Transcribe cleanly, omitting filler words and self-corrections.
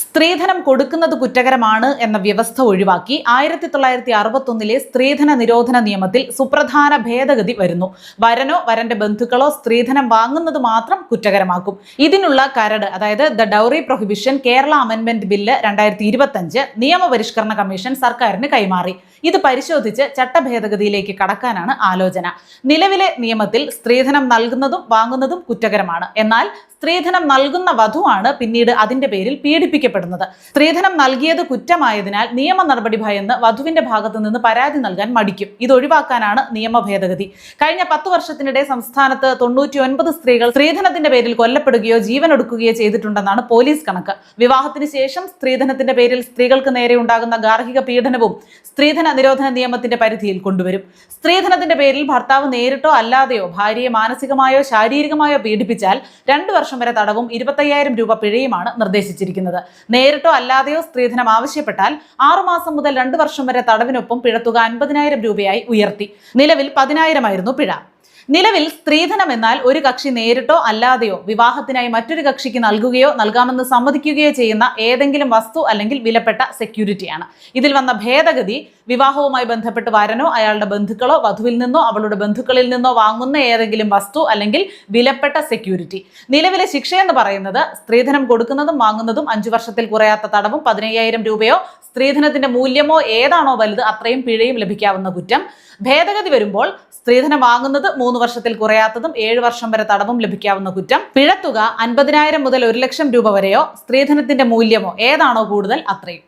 സ്ത്രീധനം കൊടുക്കുന്നത് കുറ്റകരമാണ് എന്ന വ്യവസ്ഥ ഒഴിവാക്കി 1961 സ്ത്രീധന നിരോധന നിയമത്തിൽ സുപ്രധാന ഭേദഗതി വരുന്നു. വരനോ വരന്റെ ബന്ധുക്കളോ സ്ത്രീധനം വാങ്ങുന്നത് മാത്രം കുറ്റകരമാക്കും. ഇതിനുള്ള കരട്, അതായത് ദ ഡൗറി പ്രൊഹിബിഷൻ കേരള അമെൻമെന്റ് ബില്ല് 2025 നിയമപരിഷ്കരണ കമ്മീഷൻ സർക്കാരിന് കൈമാറി. ഇത് പരിശോധിച്ച് ചട്ടഭേദഗതിയിലേക്ക് കടക്കാനാണ് ആലോചന. നിലവിലെ നിയമത്തിൽ സ്ത്രീധനം നൽകുന്നതും വാങ്ങുന്നതും കുറ്റകരമാണ്. എന്നാൽ സ്ത്രീധനം നൽകുന്ന വധുവാണ് പിന്നീട് അതിന്റെ പേരിൽ പീഡിപ്പിക്കപ്പെടുന്നത്. സ്ത്രീധനം നൽകിയത് കുറ്റമായതിനാൽ നിയമ നടപടി ഭയന്ന് വധുവിന്റെ ഭാഗത്തു നിന്ന് പരാതി നൽകാൻ മടിക്കും. ഇത് ഒഴിവാക്കാനാണ് നിയമ ഭേദഗതി. കഴിഞ്ഞ 10 വർഷത്തിനിടെ സംസ്ഥാനത്ത് 99 സ്ത്രീകൾ സ്ത്രീധനത്തിന്റെ പേരിൽ കൊല്ലപ്പെടുകയോ ജീവനൊടുക്കുകയോ ചെയ്തിട്ടുണ്ടെന്നാണ് പോലീസ് കണക്ക്. വിവാഹത്തിന് ശേഷം സ്ത്രീധനത്തിന്റെ പേരിൽ സ്ത്രീകൾക്ക് നേരെ ഉണ്ടാകുന്ന ഗാർഹിക പീഡനവും സ്ത്രീധന നിരോധന നിയമത്തിന്റെ പരിധിയിൽ കൊണ്ടുവരും. സ്ത്രീധനത്തിന്റെ പേരിൽ ഭർത്താവ് നേരിട്ടോ അല്ലാതെയോ ഭാര്യയെ മാനസികമായോ ശാരീരികമായോ പീഡിപ്പിച്ചാൽ 2 വർഷം വരെ തടവും 25,000 രൂപ പിഴയുമാണ് നിർദ്ദേശിച്ചിരിക്കുന്നത്. നേരിട്ടോ അല്ലാതെയോ സ്ത്രീധനം ആവശ്യപ്പെട്ടാൽ 6 മാസം മുതൽ 2 വർഷം വരെ തടവിനൊപ്പം പിഴത്തുക 50,000 രൂപയായി ഉയർത്തി. നിലവിൽ 10,000 ആയിരുന്നു പിഴ. നിലവിൽ സ്ത്രീധനം എന്നാൽ ഒരു കക്ഷി നേരിട്ടോ അല്ലാതെയോ വിവാഹത്തിനായി മറ്റൊരു കക്ഷിക്ക് നൽകുകയോ നൽകാമെന്ന് സമ്മതിക്കുകയോ ചെയ്യുന്ന ഏതെങ്കിലും വസ്തു അല്ലെങ്കിൽ വിലപ്പെട്ട സെക്യൂരിറ്റിയാണ്. ഇതിൽ വന്ന ഭേദഗതി വിവാഹവുമായി ബന്ധപ്പെട്ട് വരനോ അയാളുടെ ബന്ധുക്കളോ വധുവിൽ നിന്നോ അവളുടെ ബന്ധുക്കളിൽ നിന്നോ വാങ്ങുന്ന ഏതെങ്കിലും വസ്തു അല്ലെങ്കിൽ വിലപ്പെട്ട സെക്യൂരിറ്റി. നിലവിലെ ശിക്ഷയെന്ന് പറയുന്നത് സ്ത്രീധനം കൊടുക്കുന്നതും വാങ്ങുന്നതും 5 വർഷത്തിൽ കുറയാത്ത തടവും 15,000 രൂപയോ സ്ത്രീധനത്തിന്റെ മൂല്യമോ ഏതാണോ വലുത് അത്രയും പിഴയും ലഭിക്കാവുന്ന കുറ്റം. ഭേദഗതി വരുമ്പോൾ സ്ത്രീധനം വാങ്ങുന്നത് 3 വർഷത്തിൽ കുറയാത്തതും 7 വർഷം വരെ തടവും ലഭിക്കാവുന്ന കുറ്റം. പിഴത്തുക 50,000 മുതൽ 1 ലക്ഷം രൂപ വരെയോ സ്ത്രീധനത്തിന്റെ മൂല്യമോ ഏതാണോ കൂടുതൽ അത്രയും.